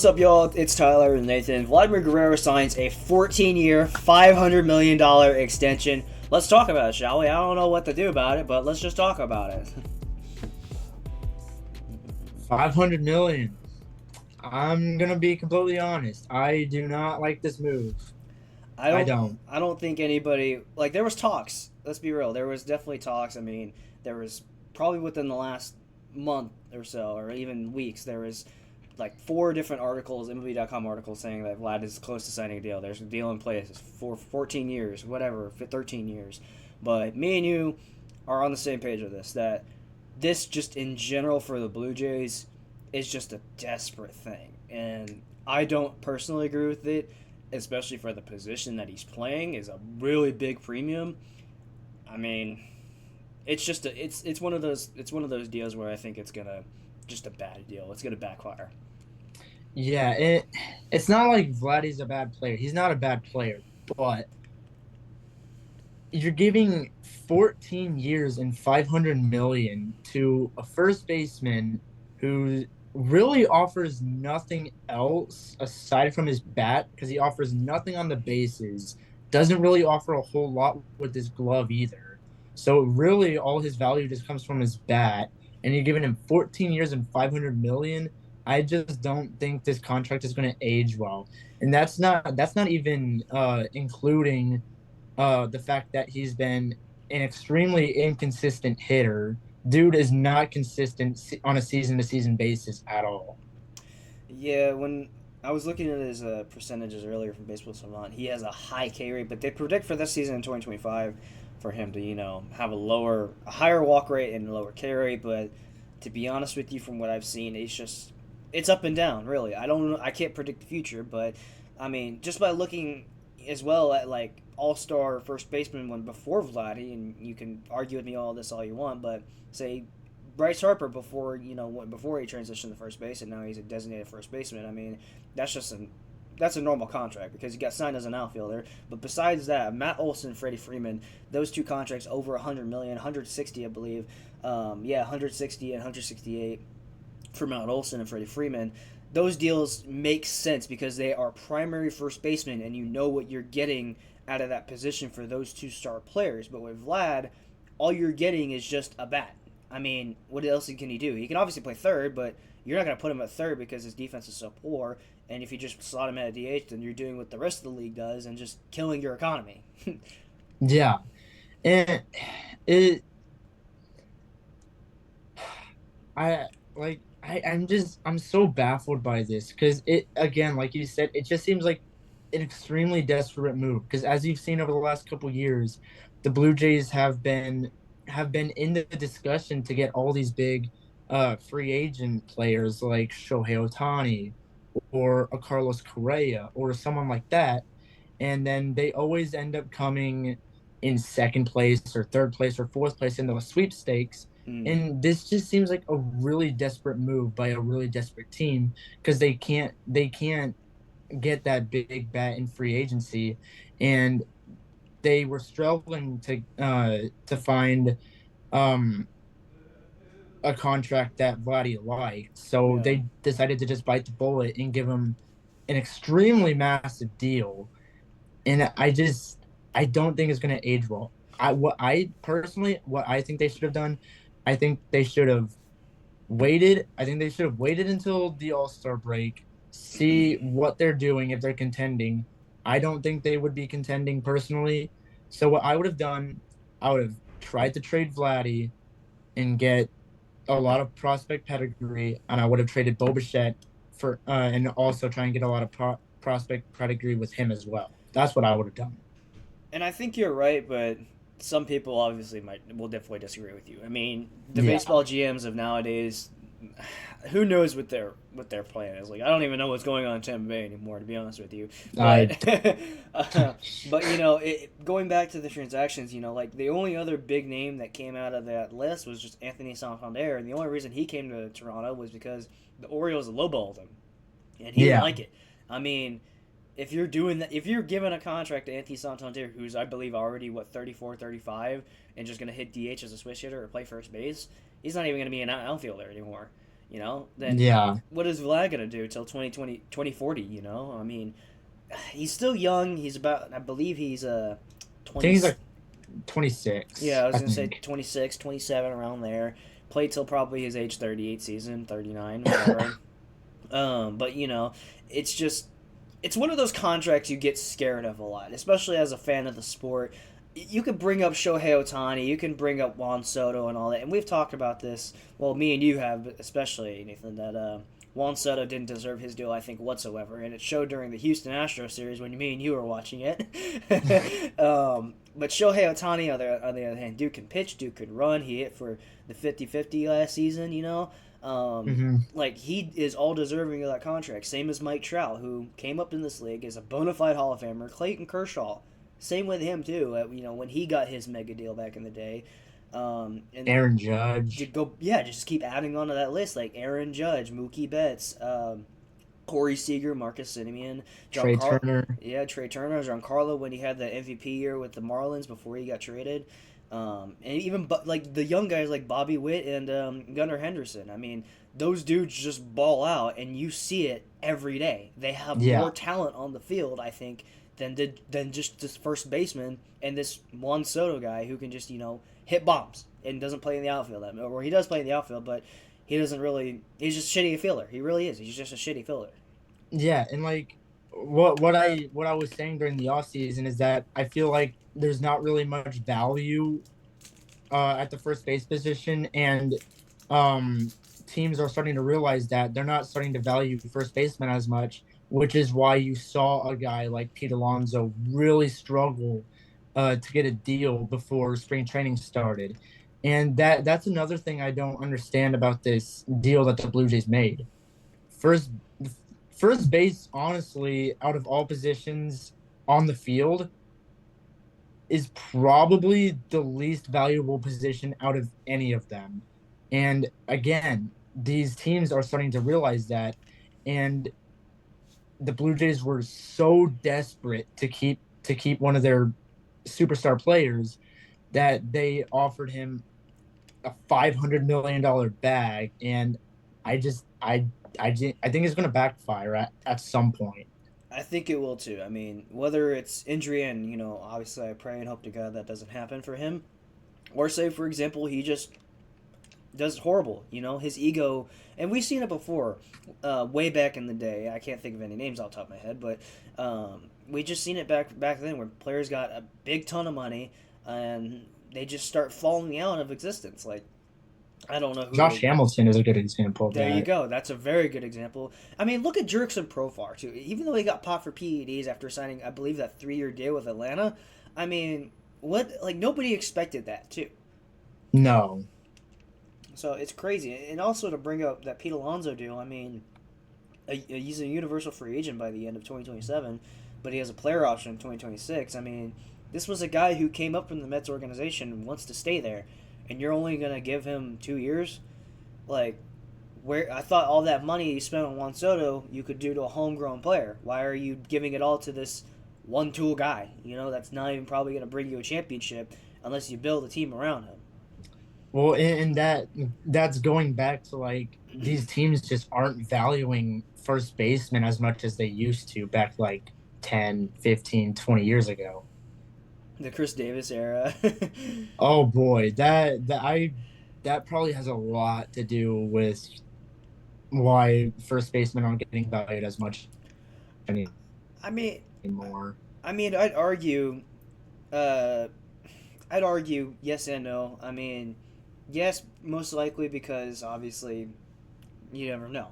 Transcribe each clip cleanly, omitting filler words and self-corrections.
What's up, y'all? It's Tyler and Nathan. Vladimir Guerrero signs a 14-year, $500 million extension. Let's talk about it, shall we? I don't know what to do about it, but let's just talk about it. 500 million. I'm gonna be completely honest. I do not like this move. I I don't. don't. I don't think anybody like. There was talks. Let's be real. There was definitely talks. I mean, there was probably within the last month or so, or even weeks. There was like four different articles, MLB.com articles, saying that Vlad is close to signing a deal. There's a deal in place for 14 years, whatever, 13 years. But me and you are on the same page with this. That this just in general for the Blue Jays is just a desperate thing, and I don't personally agree with it, especially for the position that he's playing is a really big premium. I mean, it's one of those deals where I think it's gonna just a bad deal. It's gonna backfire. Yeah, it's not like Vladdy's a bad player. He's not a bad player, but you're giving 14 years and 500 million to a first baseman who really offers nothing else aside from his bat because he offers nothing on the bases, doesn't really offer a whole lot with his glove either. So really all his value just comes from his bat, and you're giving him 14 years and 500 million. I just don't think this contract is going to age well. And that's not even including the fact that he's been an extremely inconsistent hitter. Dude is not consistent on a season to season basis at all. Yeah, when I was looking at his percentages earlier from Baseball Savant, he has a high K rate, but they predict for this season in 2025 for him to have a higher walk rate and a lower K rate. But to be honest with you, from what I've seen, it's up and down. Really, I can't predict the future, but I mean, just by looking as well at like all star first baseman when before Vladdy, and you can argue with me all this all you want, but say Bryce Harper before he transitioned to first base and now he's a designated first baseman. I mean, that's just that's a normal contract because he got signed as an outfielder. But besides that, Matt Olson, Freddie Freeman, those two contracts over 100 million, 160, I believe. 160 and 168 for Matt Olson and Freddie Freeman. Those deals make sense because they are primary first basemen and you know what you're getting out of that position for those two star players. But with Vlad, all you're getting is just a bat. I mean, what else can he do? He can obviously play third, but you're not going to put him at third because his defense is so poor. And if you just slot him at DH, then you're doing what the rest of the league does and just killing your economy. Yeah, and it I I'm so baffled by this because it again, like you said, it just seems like an extremely desperate move. Because as you've seen over the last couple years, the Blue Jays have been in the discussion to get all these big free agent players like Shohei Ohtani or a Carlos Correa or someone like that, and then they always end up coming in second place or third place or fourth place in those sweepstakes. Mm. And this just seems like a really desperate move by a really desperate team because they can't get that big bat in free agency, and they were struggling to find um a contract that Vladdy liked. So Yeah. they decided to just bite the bullet and give him an extremely massive deal. And I don't think it's going to age well. What I think they should have done, I think they should have waited. I think they should have waited until the All-Star break, see what they're doing if they're contending. I don't think they would be contending personally. So what I would have done, I would have tried to trade Vladdy and get a lot of prospect pedigree, and I would have traded Bo Bichette for and also try and get a lot of prospect pedigree with him as well. That's what I would have done. And I think you're right, but some people obviously will definitely disagree with you. I mean, the Yeah, baseball GMs of nowadays, who knows what their plan is? Like, I don't even know what's going on in Tampa Bay anymore, to be honest with you. I But, but going back to the transactions, like the only other big name that came out of that list was just Anthony Santander, and the only reason he came to Toronto was because the Orioles lowballed him, and he didn't yeah, like it. I mean, if you're doing that, if you're giving a contract to Anthony Santander, who's I believe already 34, 35, and just gonna hit DH as a switch hitter or play first base, he's not even gonna be an outfielder anymore. Then Yeah. what is Vlad gonna do till 2020 2040? I mean, he's still young. He's about, I believe he's I 20. think he's like Yeah, 26, I was I gonna say think. 26, 27, around there. Played till probably his age 38 season, 39, whatever. But it's just it's one of those contracts you get scared of a lot, especially as a fan of the sport. You could bring up Shohei Ohtani, you can bring up Juan Soto and all that, and we've talked about this. Well, me and you have, especially Nathan, that Juan Soto didn't deserve his deal, I think, whatsoever, and it showed during the Houston Astros series when me and you were watching it. But Shohei Ohtani, on the other hand, Duke can pitch, Duke could run. He hit for the 50-50 last season, Hmm. like, he is all deserving of that contract. Same as Mike Trout, who came up in this league as a bona fide Hall of Famer. Clayton Kershaw, same with him too. When he got his mega deal back in the day, and Aaron to Judge, go, yeah, just keep adding on to that list, like Aaron Judge, Mookie Betts, Corey Seager, Marcus Simeon, Trey Giancarlo. Turner, Yeah, Trey Turner, Giancarlo when he had the MVP year with the Marlins before he got traded. And even like the young guys like Bobby Witt and Gunnar Henderson. I mean, those dudes just ball out, and you see it every day. They have yeah, more talent on the field, I think, than just this first baseman and this Juan Soto guy who can just hit bombs and doesn't play in the outfield. Or he does play in the outfield, but he doesn't really. He's just a shitty fielder. He really is. He's just a shitty fielder. yeah, and like what I was saying during the off season is that I feel like there's not really much value at the first base position, and um, teams are starting to realize that they're not starting to value first baseman as much, which is why you saw a guy like Pete Alonso really struggle to get a deal before spring training started. And that's another thing I don't understand about this deal that the Blue Jays made. First first base, honestly, out of all positions on the field, is probably the least valuable position out of any of them. And again, these teams are starting to realize that. And the Blue Jays were so desperate to keep one of their superstar players that they offered him a $500 million bag. And I just I think it's going to backfire at some point. I think it will too. I mean, whether it's injury, and obviously I pray and hope to God that doesn't happen for him, or say for example he just does horrible. His ego, and we've seen it before, way back in the day. I can't think of any names off the top of my head, but we just seen it back then where players got a big ton of money and they just start falling out of existence. Like, I don't know who Josh they. Hamilton is a good example of There you that. go. That's a very good example. I mean, look at Jurickson Profar too. Even though he got popped for PEDs after signing, I believe, that 3-year deal with Atlanta. I mean, what? Like, nobody expected that too. No. So it's crazy. And also to bring up that Pete Alonso deal. I mean, he's a universal free agent by the end of 2027, but he has a player option in 2026. I mean, this was a guy who came up from the Mets organization and wants to stay there, and you're only gonna give him 2 years. Like, where I thought all that money you spent on Juan Soto you could do to a homegrown player. Why are you giving it all to this one tool guy? That's not even probably going to bring you a championship unless you build a team around him. Well, and that's going back to like these teams just aren't valuing first baseman as much as they used to back like 10, 15, 20 years ago. The Chris Davis era. Oh boy, that probably has a lot to do with why first basemen aren't getting valued as much I mean, anymore. I mean, I'd argue, uh, I'd argue yes and no. I mean, yes, most likely because obviously you never know.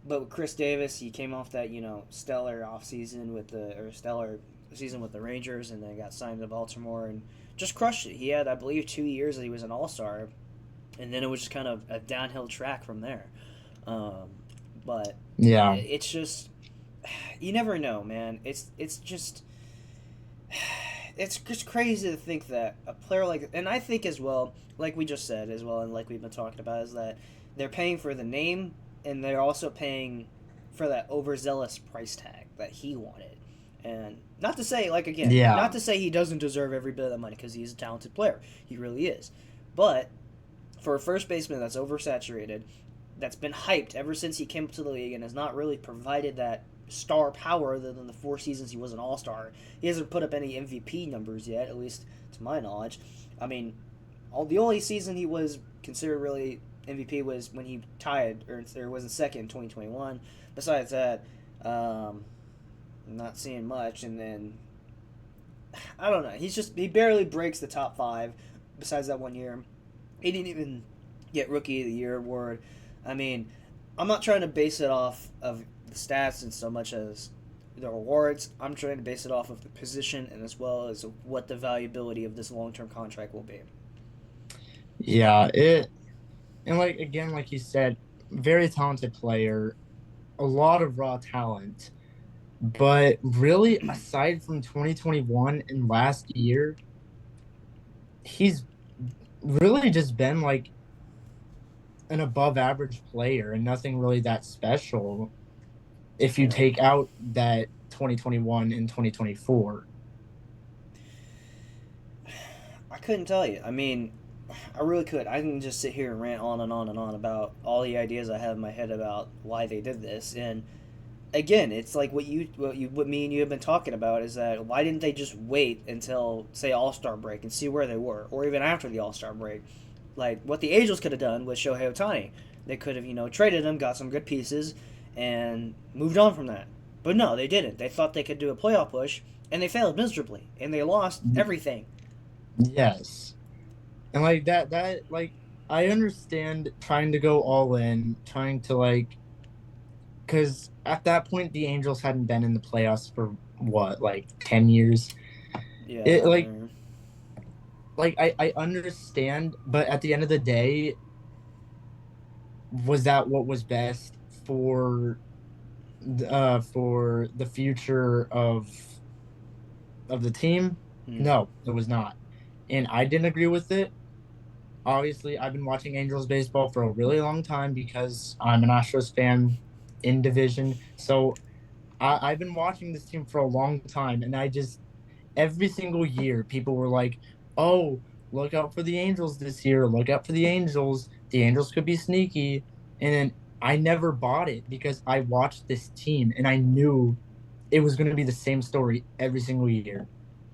But with Chris Davis, he came off that stellar offseason or stellar season with the Rangers, and then got signed to Baltimore and just crushed it. He had, I believe, 2 years that he was an All Star, and then it was just kind of a downhill track from there. Um, but Yeah. it's just you never know, man. It's just it's just crazy to think that a player like, and I think as well, like we just said as well, and like we've been talking about, is that they're paying for the name and they're also paying for that overzealous price tag that he wanted. And not to say, like, again, not Yeah. to say he doesn't deserve every bit of that money because he's a talented player. He really is. But for a first baseman that's oversaturated, that's been hyped ever since he came to the league and has not really provided that star power other than the 4 seasons he was an all-star. He hasn't put up any MVP numbers yet, at least to my knowledge. I mean, the only season he was considered really MVP was when he tied or was in second in 2021. Besides that, I'm not seeing much. And then I don't know. He barely breaks the top 5. Besides that one year, he didn't even get Rookie of the Year award. I mean, I'm not trying to base it off of the stats and so much as the awards. I'm trying to base it off of the position and as well as what the valuability of this long-term contract will be. Yeah, it and like again, like you said, very talented player, a lot of raw talent. But really, aside from 2021 and last year, he's really just been like an above average player and nothing really that special if you Yeah. take out that 2021 and 2024. I couldn't tell you. I mean, I really could. I can just sit here and rant on and on and on about all the ideas I have in my head about why they did this. And again, it's like what me and you have been talking about is that why didn't they just wait until say All-Star break and see where they were, or even after the All-Star break? Like what the Angels could have done with Shohei Ohtani. They could have, traded him, got some good pieces, and moved on from that. But no, they didn't. They thought they could do a playoff push, and they failed miserably, and they lost everything. Yes. And like like I understand trying to go all in, trying to like because at that point the Angels hadn't been in the playoffs for what, like 10 years. It Yeah. like I understand, but at the end of the day, was that what was best for the future of the team? Hmm. No, it was not. And I didn't agree with it. Obviously, I've been watching Angels baseball for a really long time because I'm an Astros fan in division. So I've been watching this team for a long time, and I just every single year people were like, "Oh, look out for the Angels this year. Look out for the Angels. The Angels could be sneaky." And then I never bought it because I watched this team and I knew it was going to be the same story every single year.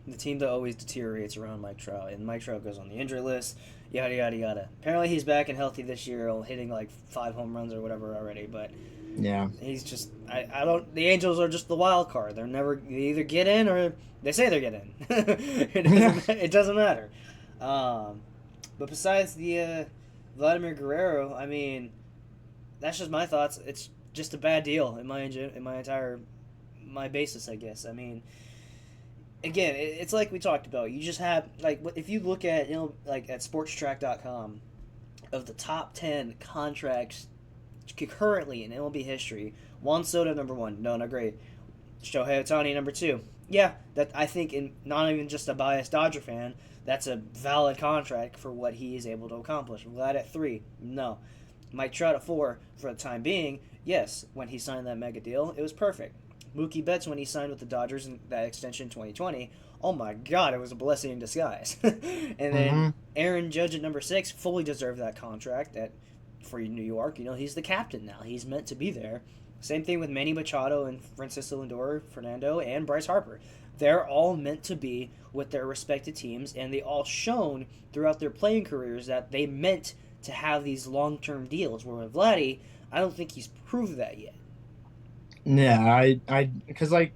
The team that always deteriorates around Mike Trout, and Mike Trout goes on the injury list, yada yada yada. Apparently, he's back and healthy this year, hitting like 5 home runs or whatever already. But Yeah. he's just, I don't. The Angels are just the wild card. They either get in or they say they get in. It doesn't matter. Um, but besides the Vladimir Guerrero, I mean, that's just my thoughts. It's just a bad deal in my entire my basis, I guess. I mean, again, it's like we talked about. You just have like if you look at like at sportstrack.com of the top 10 contracts currently in MLB history, Juan Soto number 1, no, not great. Shohei Ohtani number 2. Yeah, that I think in not even just a biased Dodger fan, that's a valid contract for what he is able to accomplish. Vlad at 3, no. Mike Trout at 4 for the time being. Yes, when he signed that mega deal, it was perfect. Mookie Betts when he signed with the Dodgers in that extension in 2020. Oh my God, it was a blessing in disguise. And then Mm-hmm. Aaron Judge at number 6 fully deserved that contract for New York. He's the captain now. He's meant to be there. Same thing with Manny Machado and Francisco Lindor, Fernando, and Bryce Harper. They're all meant to be with their respective teams, and they all shown throughout their playing careers that they meant to have these long-term deals. Where with Vladdy, I don't think he's proved that yet. Yeah, because like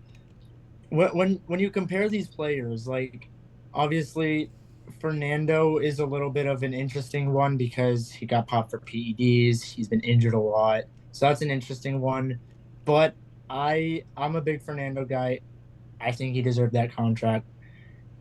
when you compare these players, like obviously Fernando is a little bit of an interesting one because he got popped for PEDs. He's been injured a lot, so that's an interesting one. But I'm a big Fernando guy. I think he deserved that contract.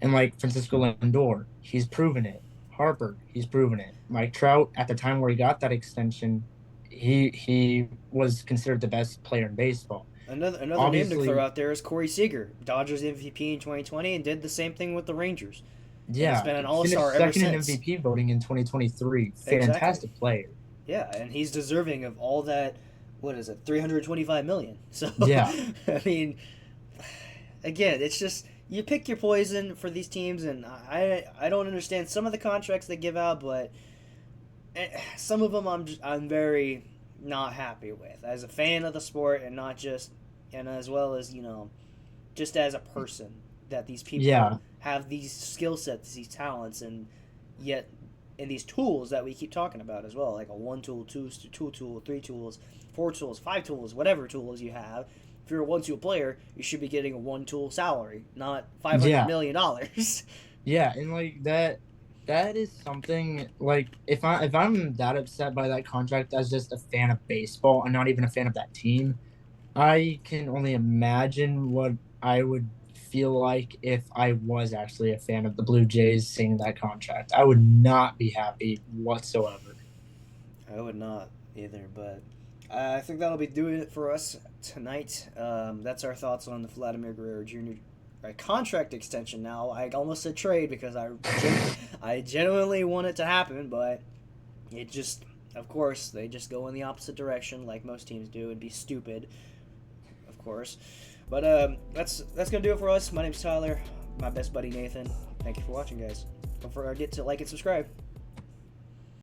And like Francisco Lindor, he's proven it. Harper, he's proven it. Mike Trout, at the time where he got that extension, he was considered the best player in baseball. Another name to throw Obviously, out there is Corey Seager, Dodgers MVP in 2020, and did the same thing with the Rangers, and has yeah, been an All finished Star ever second in since. MVP voting in 2023. Exactly. Fantastic player. Yeah, and he's deserving of all that. What is it? 325 million. So Yeah. I mean, again, it's just you pick your poison for these teams, and I don't understand some of the contracts they give out, but some of them I'm very not happy with as a fan of the sport, and not just, and as well as, just as a person, that these people Yeah, have these skill sets, these talents, and yet and these tools that we keep talking about as well, like a one tool, two tool, three tools, four tools, five tools, whatever tools you have. If you're a one tool player, you should be getting a one tool salary, not yeah, $500 million. yeah, and like that is something like if I'm that upset by that contract as just a fan of baseball and not even a fan of that team, I can only imagine what I would feel like if I was actually a fan of the Blue Jays seeing that contract. I would not be happy whatsoever. I would not either, but I think that'll be doing it for us tonight. That's our thoughts on the Vladimir Guerrero Jr. Contract extension. Now, I almost said trade because I genuinely want it to happen, but it just, of course, they just go in the opposite direction like most teams do and be stupid, of course. But that's gonna do it for us. My name's Tyler. My best buddy Nathan. Thank you for watching, guys. Don't forget to like and subscribe.